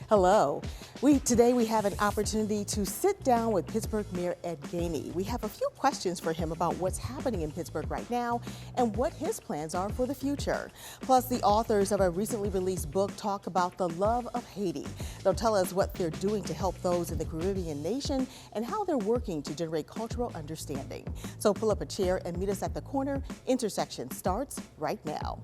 Hello. Today we have an opportunity to sit down with Pittsburgh Mayor Ed Gainey. We have a few questions for him about what's happening in Pittsburgh right now and what his plans are for the future. Plus, the authors of a recently released book talk about the love of Haiti. They'll tell us what they're doing to help those in the Caribbean nation and how they're working to generate cultural understanding. So pull up a chair and meet us at the corner. Intersection starts right now.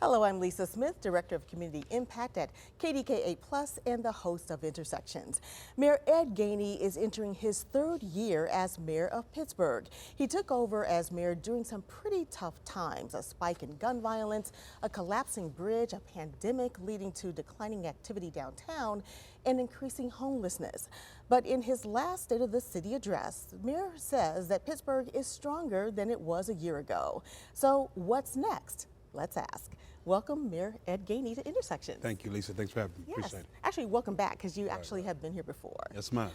Hello, I'm Lisa Smith, Director of Community Impact at KDKA Plus and the host of Intersections. Mayor Ed Gainey is entering his third year as mayor of Pittsburgh. He took over as mayor during some pretty tough times: a spike in gun violence, a collapsing bridge, a pandemic leading to declining activity downtown, and increasing homelessness. But in his last State of the City address, the mayor says that Pittsburgh is stronger than it was a year ago. So what's next? Let's ask. Welcome, Mayor Ed Gainey, to Intersections. Thank you, Lisa. Thanks for having me. Yes. Appreciate it. Actually, welcome back, because you actually have been here before. Yes, ma'am.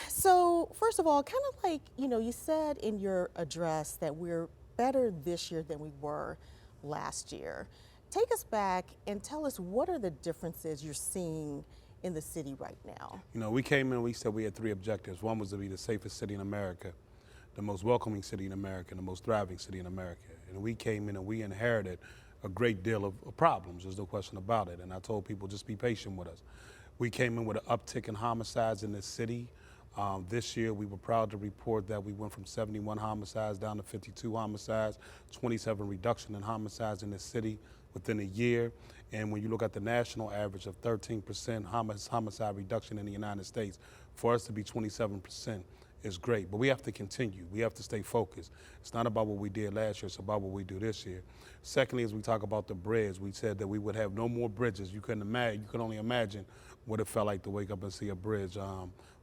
So first of all, kind of like, you said in your address that we're better this year than we were last year. Take us back and tell us, what are the differences you're seeing in the city right now? We came in and we said we had three objectives. One was to be the safest city in America, the most welcoming city in America, and the most thriving city in America. And we came in and we inherited a great deal of problems. There's no question about it. And I told people, just be patient with us. We came in with an uptick in homicides in this city. This year, we were proud to report that we went from 71 homicides down to 52 homicides, 27 reduction in homicides in this city within a year. And when you look at the national average of 13% homicide reduction in the United States, for us to be 27% is great, but we have to continue. We have to stay focused. It's not about what we did last year, it's about what we do this year. Secondly, as we talk about the bridge, we said that we would have no more bridges. You can only imagine what it felt like to wake up and see a bridge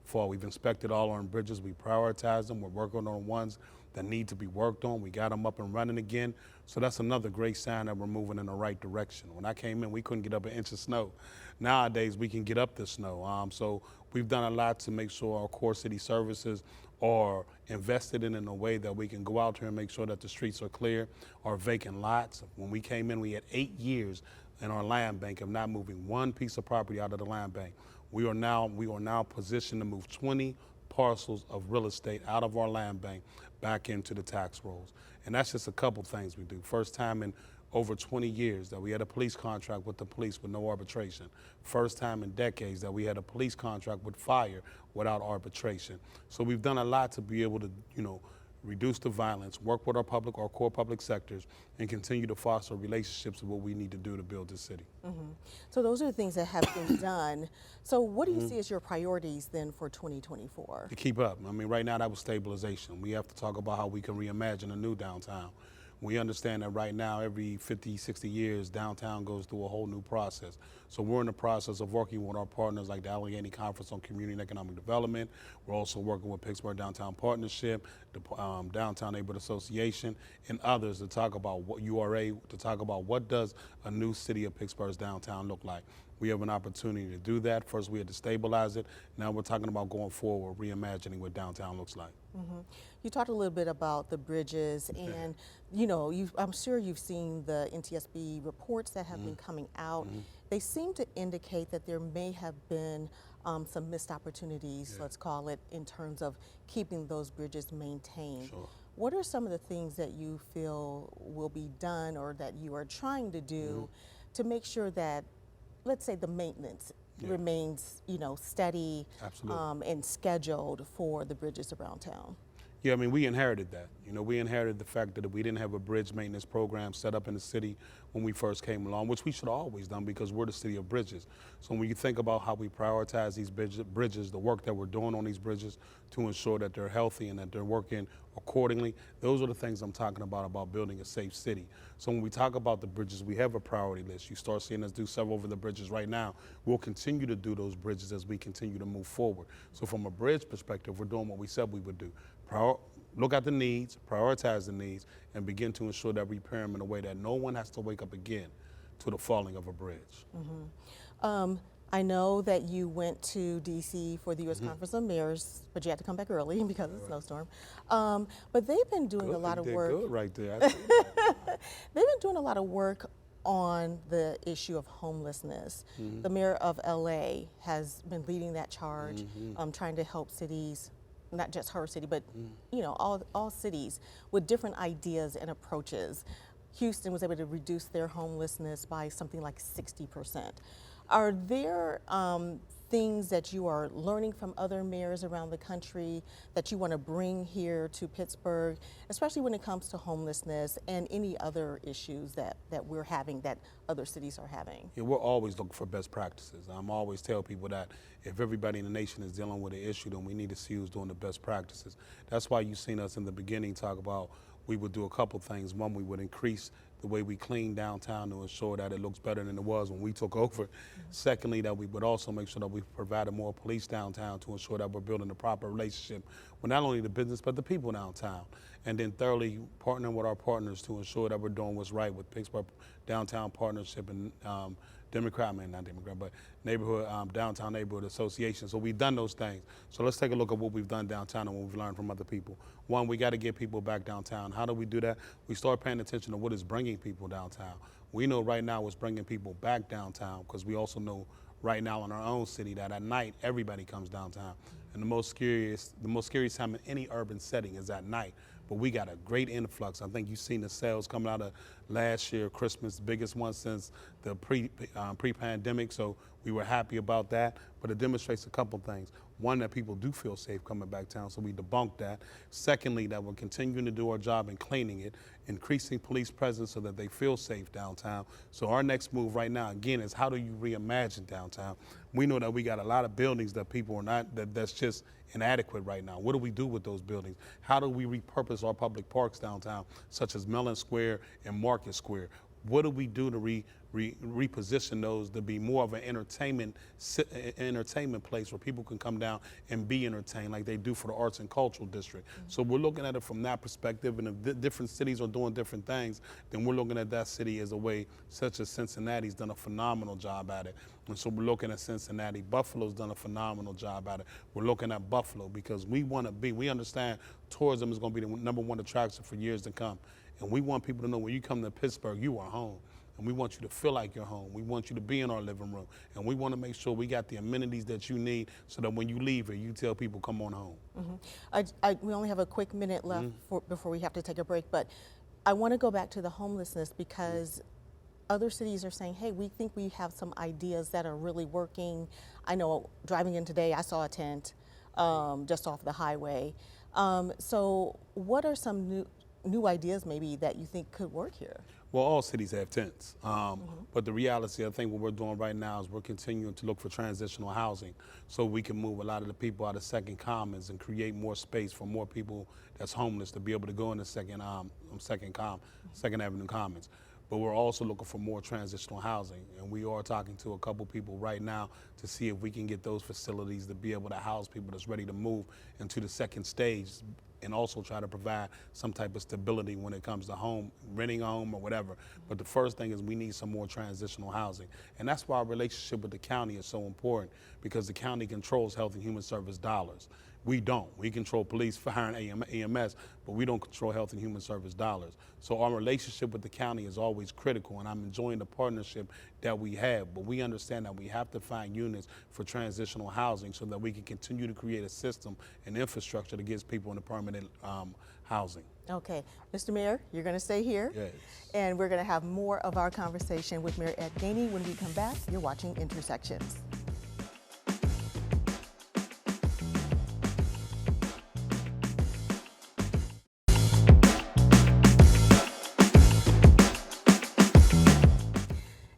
fall. We've inspected all our bridges, we prioritize them, we're working on ones that need to be worked on. We got them up and running again. So that's another great sign that we're moving in the right direction. When I came in, we couldn't get up an inch of snow. Nowadays, we can get up the snow. So we've done a lot to make sure our core city services are invested in a way that we can go out here and make sure that the streets are clear. Our vacant lots, when we came in, we had 8 years in our land bank of not moving one piece of property out of the land bank. We are now positioned to move 20 parcels of real estate out of our land bank back into the tax rolls. And that's just a couple things we do. First time in over 20 years that we had a police contract with the police with no arbitration. First time in decades that we had a police contract with fire without arbitration. So we've done a lot to be able to, reduce the violence, work with our core public sectors, and continue to foster relationships with what we need to do to build this city. Mm-hmm. So those are the things that have been done. So what do you see as your priorities then for 2024? To keep up. Right now that was stabilization. We have to talk about how we can reimagine a new downtown. We understand that right now, every 50, 60 years, downtown goes through a whole new process. So we're in the process of working with our partners like the Ed Gainey Conference on Community and Economic Development. We're also working with Pittsburgh Downtown Partnership, the Downtown Neighborhood Association, and others to talk about what does a new city of Pittsburgh's downtown look like. We have an opportunity to do that. First, we had to stabilize it. Now we're talking about going forward, reimagining what downtown looks like. Mm-hmm. You talked a little bit about the bridges, and I'm sure you've seen the NTSB reports that have been coming out. They seem to indicate that there may have been some missed opportunities, let's call it, in terms of keeping those bridges maintained. Sure. What are some of the things that you feel will be done or that you are trying to do to make sure that, let's say, the maintenance remains, steady and scheduled for the bridges around town? Yeah, we inherited that. We inherited the fact that we didn't have a bridge maintenance program set up in the city when we first came along, which we should have always done because we're the city of bridges. So when you think about how we prioritize these bridges, the work that we're doing on these bridges to ensure that they're healthy and that they're working accordingly, those are the things I'm talking about building a safe city. So when we talk about the bridges, we have a priority list. You start seeing us do several of the bridges right now. We'll continue to do those bridges as we continue to move forward. So from a bridge perspective, we're doing what we said we would do. Look at the needs, prioritize the needs, and begin to ensure that we repair them in a way that no one has to wake up again to the falling of a bridge. I know that you went to D.C. for the U.S. Conference of Mayors, but you had to come back early because of the snowstorm. But they've been doing a lot of work. Good right there. I see that. They've been doing a lot of work on the issue of homelessness. The mayor of LA has been leading that charge, trying to help cities, not just her city, but you know, all cities with different ideas and approaches. Houston was able to reduce their homelessness by something like 60%. Are there things that you are learning from other mayors around the country that you want to bring here to Pittsburgh, especially when it comes to homelessness and any other issues that we're having that other cities are having? Yeah, we're always looking for best practices. I'm always tell people that if everybody in the nation is dealing with an issue, then we need to see who's doing the best practices. That's why you've seen us in the beginning talk about we would do a couple things. One, we would increase the way we clean downtown to ensure that it looks better than it was when we took over. Secondly, that we would also make sure that we provided more police downtown to ensure that we're building a proper relationship with not only the business but the people downtown. And then thirdly, partnering with our partners to ensure that we're doing what's right with Pittsburgh Downtown Partnership and neighborhood, downtown neighborhood association. So we've done those things. So let's take a look at what we've done downtown and what we've learned from other people. One, we got to get people back downtown. How do we do that? We start paying attention to what is bringing people downtown. We know right now what's bringing people back downtown because we also know right now in our own city that at night everybody comes downtown. And the most scariest time in any urban setting is at night. But we got a great influx. I think you've seen the sales coming out of last year, Christmas, the biggest one since the pre-pandemic. So we were happy about that. But it demonstrates a couple things. One, that people do feel safe coming back town, so we debunked that. Secondly, that we're continuing to do our job in cleaning it, increasing police presence so that they feel safe downtown. So our next move right now, again, is how do you reimagine downtown? We know that we got a lot of buildings that people are not, that's just inadequate right now. What do we do with those buildings? How do we repurpose our public parks downtown, such as Mellon Square and Market Square? What do we do to reposition those to be more of an entertainment place where people can come down and be entertained like they do for the Arts and Cultural District? So we're looking at it from that perspective, and if different cities are doing different things, then we're looking at that city as a way, such as Cincinnati's done a phenomenal job at it. And so we're looking at Cincinnati. Buffalo's done a phenomenal job at it. We're looking at Buffalo because we understand tourism is going to be the #1 attraction for years to come. And we want people to know when you come to Pittsburgh, you are home. And we want you to feel like you're home. We want you to be in our living room. And we want to make sure we got the amenities that you need so that when you leave here, you tell people, come on home. We only have a quick minute left before we have to take a break, but I want to go back to the homelessness because other cities are saying, hey, we think we have some ideas that are really working. I know driving in today, I saw a tent just off the highway. So what are some new ideas maybe that you think could work here? Well, all cities have tents, but the reality, I think what we're doing right now is we're continuing to look for transitional housing so we can move a lot of the people out of Second Commons and create more space for more people that's homeless to be able to go into Second Avenue Commons. But we're also looking for more transitional housing, and we are talking to a couple people right now to see if we can get those facilities to be able to house people that's ready to move into the second stage, and also try to provide some type of stability when it comes to home, renting a home or whatever. But the first thing is we need some more transitional housing. And that's why our relationship with the county is so important, because the county controls Health and Human Service dollars. We don't. We control police, fire, and EMS, but we don't control Health and Human Service dollars. So our relationship with the county is always critical, and I'm enjoying the partnership that we have. But we understand that we have to find units for transitional housing so that we can continue to create a system and infrastructure that gives people into permanent housing. Okay. Mr. Mayor, you're going to stay here. Yes. And we're going to have more of our conversation with Mayor Ed Gainey when we come back. You're watching Intersections.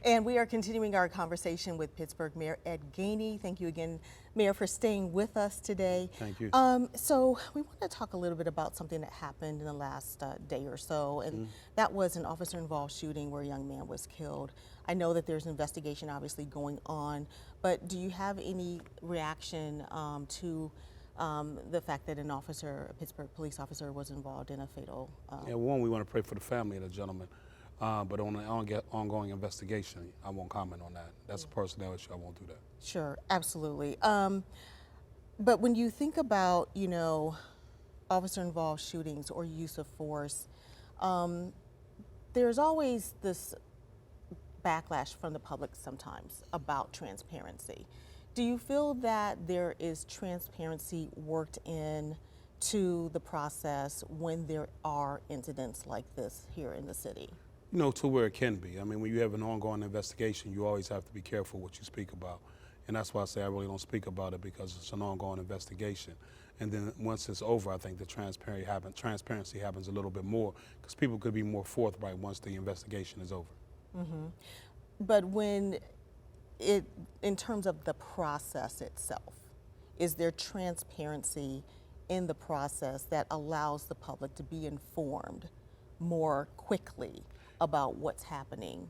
And we are continuing our conversation with Pittsburgh Mayor Ed Gainey. Thank you again, Mayor, for staying with us today. Thank you. So we want to talk a little bit about something that happened in the last day or so, and that was an officer-involved shooting where a young man was killed. I know that there's an investigation obviously going on, but do you have any reaction to the fact that an officer, a Pittsburgh police officer, was involved in a fatal? Yeah, one, we want to pray for the family of the gentleman. But on an ongoing investigation, I won't comment on that. That's a personnel issue. I won't do that. Sure, absolutely. But when you think about, officer-involved shootings or use of force, there's always this backlash from the public sometimes about transparency. Do you feel that there is transparency worked in to the process when there are incidents like this here in the city? To where it can be. I mean, when you have an ongoing investigation, you always have to be careful what you speak about. And that's why I say I really don't speak about it, because it's an ongoing investigation. And then once it's over, I think the transparency happens a little bit more, because people could be more forthright once the investigation is over. Mm-hmm. But in terms of the process itself, is there transparency in the process that allows the public to be informed more quickly about what's happening?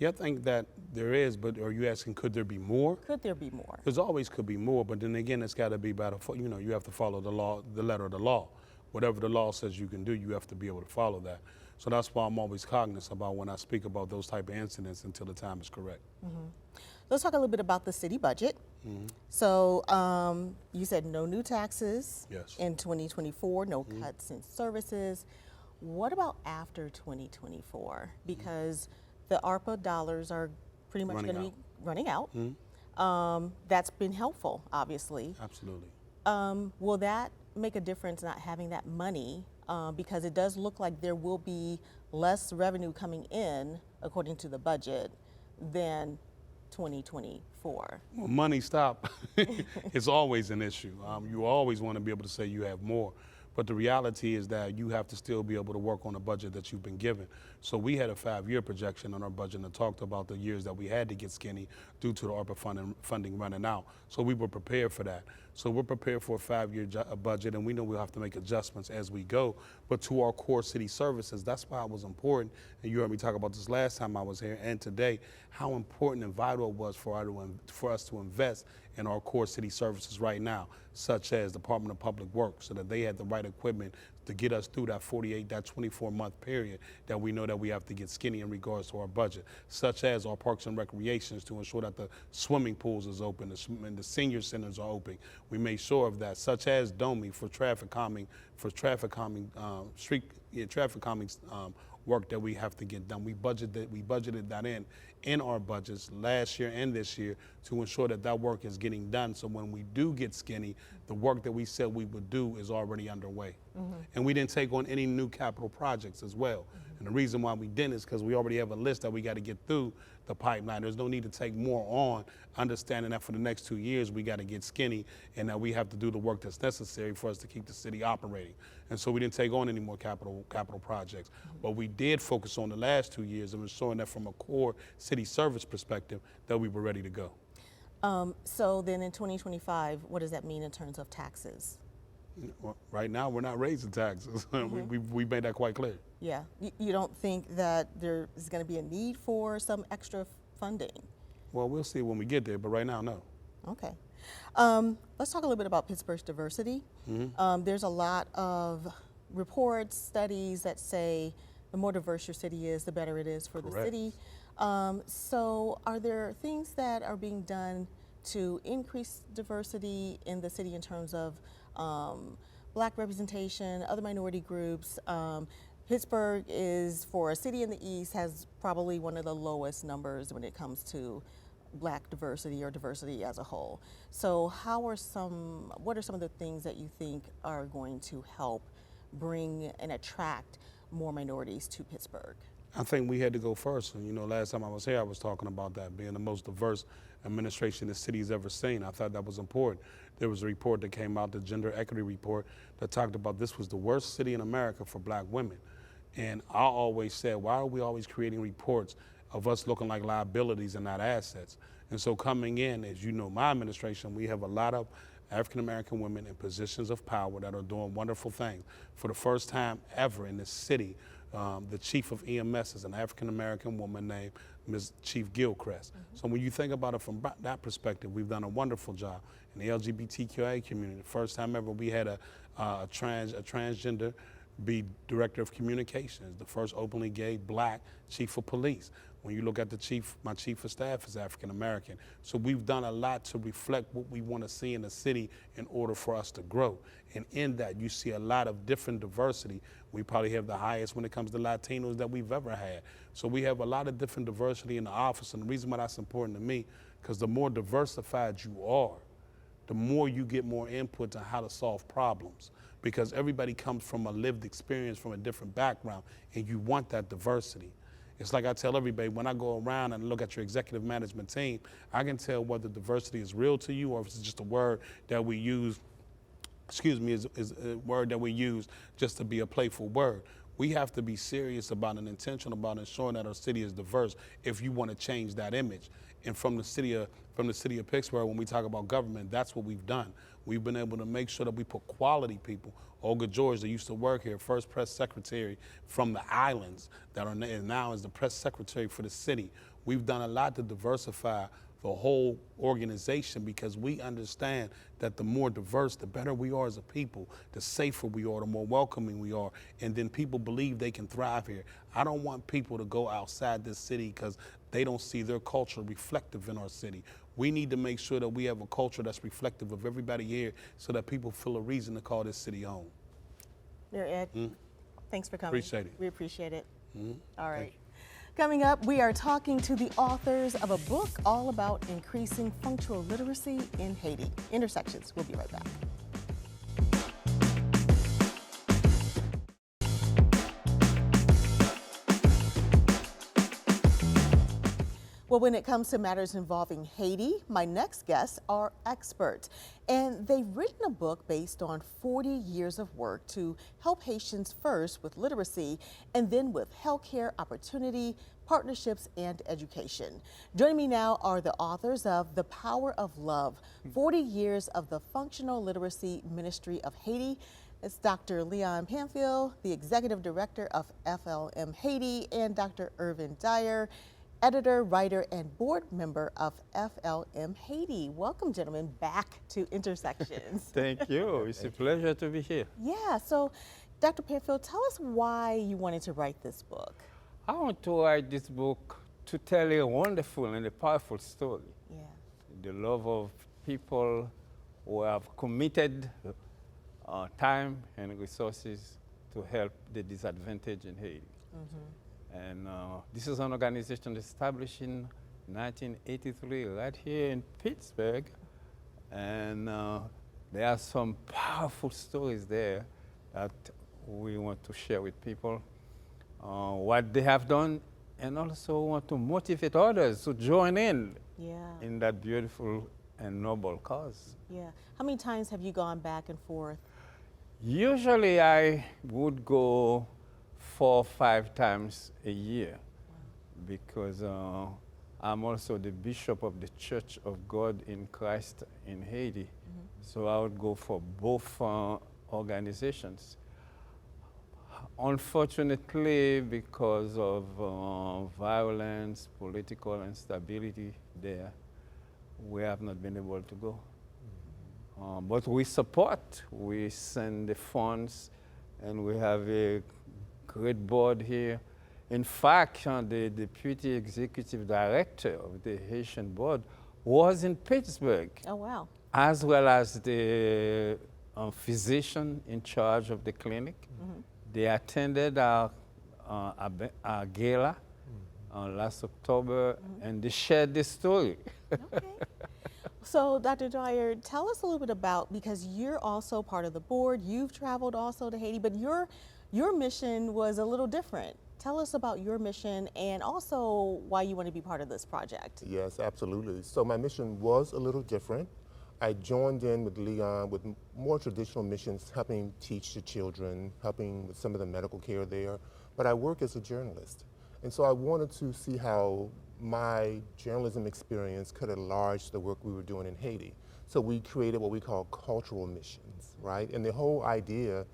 Yeah, I think that there is, but are you asking could there be more? Could there be more? There's always could be more, but then again, it's got to be about, you have to follow the law, the letter of the law. Whatever the law says you can do, you have to be able to follow that. So that's why I'm always cognizant about when I speak about those type of incidents until the time is correct. Mm-hmm. Let's talk a little bit about the city budget. Mm-hmm. So you said no new taxes Yes. in 2024, no cuts in services. What about after 2024? Because the ARPA dollars are pretty much going to be running out. That's been helpful, obviously. Absolutely. Will that make a difference not having that money? Because it does look like there will be less revenue coming in, according to the budget, than 2024. Well, money stop. It's always an issue. You always want to be able to say you have more. But the reality is that you have to still be able to work on a budget that you've been given. So we had a 5-year projection on our budget and talked about the years that we had to get skinny due to the ARPA funding running out. So we were prepared for that. So we're prepared for a 5-year budget, and we know we'll have to make adjustments as we go. But to our core city services, that's why it was important, and you heard me talk about this last time I was here and today, how important and vital it was for us to invest in our core city services right now, such as Department of Public Works, so that they had the right equipment to get us through that 24-month period that we know that we have to get skinny in regards to our budget, such as our parks and recreations to ensure that the swimming pools is open and the senior centers are open. We made sure of that, such as DOMI for traffic calming work that we have to get done. We budgeted that in our budgets last year and this year to ensure that that work is getting done. So when we do get skinny, the work that we said we would do is already underway. And we didn't take on any new capital projects as well. And the reason why we didn't is because we already have a list that we got to get through the pipeline. There's no need to take more on, understanding that for the next 2 years we got to get skinny and that we have to do the work that's necessary for us to keep the city operating. And so we didn't take on any more capital projects. But we did focus on the last 2 years of ensuring that from a core city service perspective that we were ready to go. So then in 2025, what does that mean in terms of taxes? Well, right now we're not raising taxes. We made that quite clear. Yeah, you don't think that there is going to be a need for some extra funding? Well, we'll see when we get there, but right now, no. Okay. Let's talk a little bit about Pittsburgh's diversity. There's a lot of reports, studies that say the more diverse your city is, the better it is for the city. So are there things that are being done to increase diversity in the city in terms of Black representation, other minority groups? Pittsburgh is, for a city in the East, has probably one of the lowest numbers when it comes to Black diversity or diversity as a whole. So what are some of the things that you think are going to help bring and attract more minorities to Pittsburgh? I think we had to go first. And last time I was here, I was talking about that being the most diverse administration the city's ever seen. I thought that was important. There was a report that came out, the Gender Equity Report, that talked about this was the worst city in America for Black women. And I always said, why are we always creating reports of us looking like liabilities and not assets? And so coming in, as you know, my administration, we have a lot of African-American women in positions of power that are doing wonderful things. For the first time ever in this city, the chief of EMS is an African-American woman named Ms. Chief Gilchrist. So when you think about it from that perspective, we've done a wonderful job. In the LGBTQIA community, the first time ever we had a transgender be director of communications, the first openly gay black chief of police. When you look at my chief of staff is African American. So we've done a lot to reflect what we want to see in the city in order for us to grow. And in that, you see a lot of different diversity. We probably have the highest when it comes to Latinos that we've ever had. So we have a lot of different diversity in the office. And the reason why that's important to me, because the more diversified you are, the more you get more input to how to solve problems. Because everybody comes from a lived experience, from a different background, and you want that diversity. It's like I tell everybody, when I go around and look at your executive management team, I can tell whether diversity is real to you or if it's just a word that we use, is a word that we use just to be a playful word. We have to be serious about and intentional about ensuring that our city is diverse if you want to change that image. And from the city of Pittsburgh, when we talk about government, that's what we've done. We've been able to make sure that we put quality people. Olga George, that used to work here, first press secretary from the islands, and now is the press secretary for the city. We've done a lot to diversify the whole organization because we understand that the more diverse, the better we are as a people, the safer we are, the more welcoming we are, and then people believe they can thrive here. I don't want people to go outside this city because they don't see their culture reflective in our city. We need to make sure that we have a culture that's reflective of everybody here so that people feel a reason to call this city home. Mayor Ed, thanks for coming. Appreciate it. We appreciate it. All right. Coming up, we are talking to the authors of a book all about increasing functional literacy in Haiti. Intersections. We'll be right back. Well, when it comes to matters involving Haiti, my next guests are experts, and they've written a book based on 40 years of work to help Haitians first with literacy and then with healthcare opportunity, partnerships, and education. Joining me now are the authors of The Power of Love, 40 Years of the Functional Literacy Ministry of Haiti. It's Dr. Leon Pamphile, the Executive Director of FLM Haiti, and Dr. Irvin Dyer, editor, writer, and board member of FLM Haiti. Welcome, gentlemen, back to Intersections. Thank you. It's a pleasure to be here. Yeah, so Dr. Pamphile, tell us why you wanted to write this book. I want to write this book to tell a wonderful and a powerful story. Yeah. The love of people who have committed time and resources to help the disadvantaged in Haiti. And this is an organization established in 1983 right here in Pittsburgh. And there are some powerful stories there that we want to share with people, what they have done, and also want to motivate others to join in that beautiful and noble cause. Yeah. How many times have you gone back and forth? Usually I would go 4 or 5 times a year because I'm also the bishop of the Church of God in Christ in Haiti. So I would go for both organizations. Unfortunately, because of violence, political instability there, we have not been able to go. But we support, we send the funds, and we have a great board here. In fact, the deputy executive director of the Haitian board was in Pittsburgh. Oh, wow. As well as the physician in charge of the clinic. They attended our gala last October, and they shared this story. Okay. So, Dr. Dyer, tell us a little bit about, because you're also part of the board, you've traveled also to Haiti, but your mission was a little different. Tell us about your mission and also why you want to be part of this project. Yes, absolutely. So my mission was a little different. I joined in with Leon with more traditional missions, helping teach the children, helping with some of the medical care there. But I work as a journalist. And so I wanted to see how my journalism experience could enlarge the work we were doing in Haiti. So we created what we call cultural missions, right? And the whole idea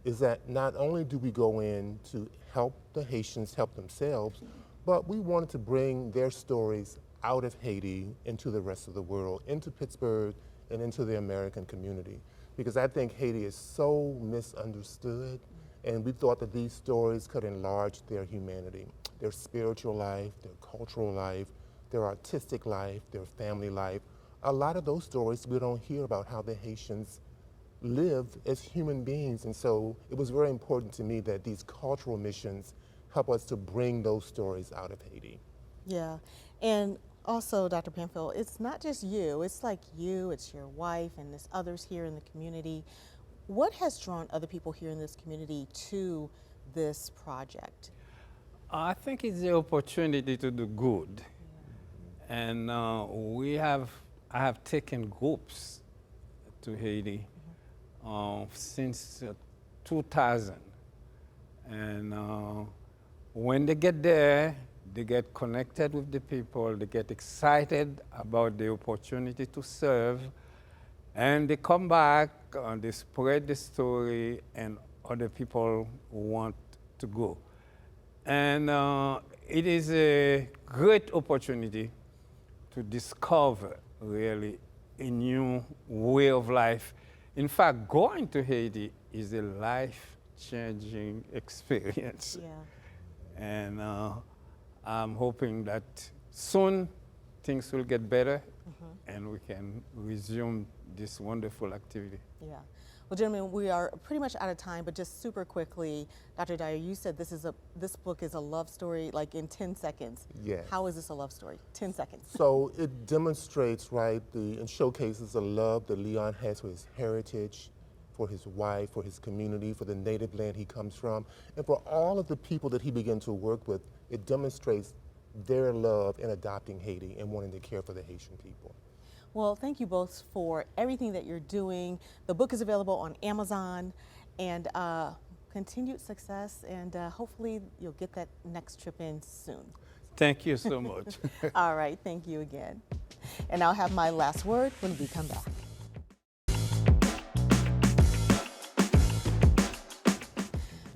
is that not only do we go in to help the Haitians help themselves, but we wanted to bring their stories out of Haiti into the rest of the world, into Pittsburgh and into the American community. Because I think Haiti is so misunderstood And we thought that these stories could enlarge their humanity, their spiritual life, their cultural life, their artistic life, their family life. A lot of those stories we don't hear about how the Haitians live as human beings. And so it was very important to me that these cultural missions help us to bring those stories out of Haiti. Yeah, and also, Dr. Pamphile, it's not just you, it's like you, it's your wife, and there's others here in the community. What has drawn other people here in this community to this project? I think it's the opportunity to do good. And I have taken groups to Haiti since 2000. And when they get there, they get connected with the people, they get excited about the opportunity to serve, and they come back, they spread the story, and other people want to go. And it is a great opportunity to discover really a new way of life. In fact, going to Haiti is a life-changing experience. Yeah. And I'm hoping that soon things will get better and we can resume this wonderful activity. Yeah. Well, gentlemen, we are pretty much out of time, but just super quickly, Dr. Dyer, you said this book is a love story, like in 10 seconds. Yes. How is this a love story? 10 seconds. So it demonstrates, right, and showcases the love that Leon has for his heritage, for his wife, for his community, for the native land he comes from, and for all of the people that he began to work with. It demonstrates their love in adopting Haiti and wanting to care for the Haitian people. Well, thank you both for everything that you're doing. The book is available on Amazon, and continued success, and hopefully you'll get that next trip in soon. Thank you so much. All right, thank you again. And I'll have my last word when we come back.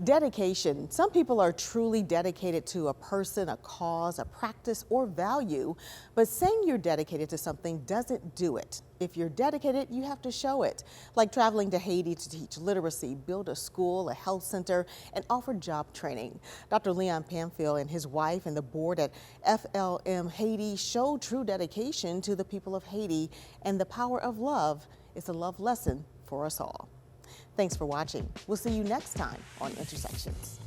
Dedication. Some people are truly dedicated to a person, a cause, a practice, or value, but saying you're dedicated to something doesn't do it. If you're dedicated, you have to show it, like traveling to Haiti to teach literacy, build a school, a health center, and offer job training. Dr. Leon Pamphile and his wife and the board at FLM Haiti show true dedication to the people of Haiti, and the power of love is a love lesson for us all. Thanks for watching. We'll see you next time on Intersections.